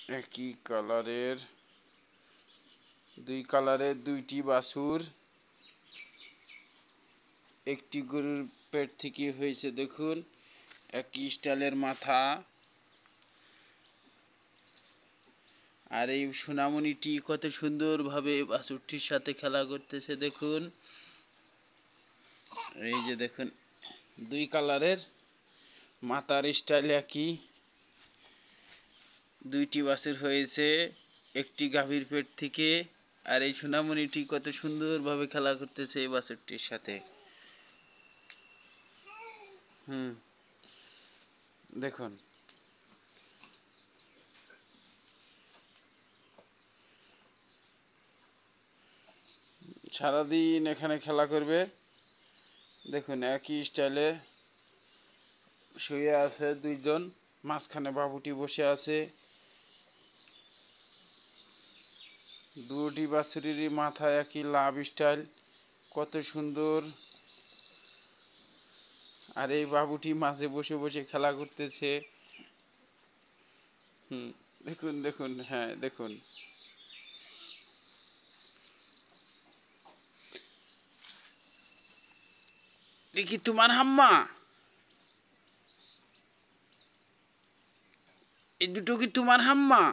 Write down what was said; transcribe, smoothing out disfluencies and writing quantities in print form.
একই কালারের দুই কালারের দুইটি বাছুর একটি গরুর পেট থেকে হয়েছে। দেখুন একই স্টাইলের মাথা। আর এই সোনামণিটি কত সুন্দরভাবে বাছুরটির সাথে খেলা করতেছে। দেখুন এই যে দেখুন দুই কালারের মাথার স্টাইল একই। দুইটি বাছুর হয়েছে একটি গাভীর পেট থেকে। আর এই সোনামণিটি কত সুন্দরভাবে খেলা করতেছে এই বাছুরটির সাথে। দেখুন সারাদিন এখানে খেলা করবে। দেখুন একই স্টাইলে শুয়ে আছে দুইজন, মাঝখানে বাবুটি বসে আছে। দুটি বাছুরেরই মাথায় একই লাভ স্টাইল, কত সুন্দর। আর এই বাবুটি মাঝে বসে বসে খেলা করতেছে। দেখুন দেখুন, হ্যাঁ দেখুন দেখি তোমার হাম্মা, এই দুটো কি তোমার হাম্মা?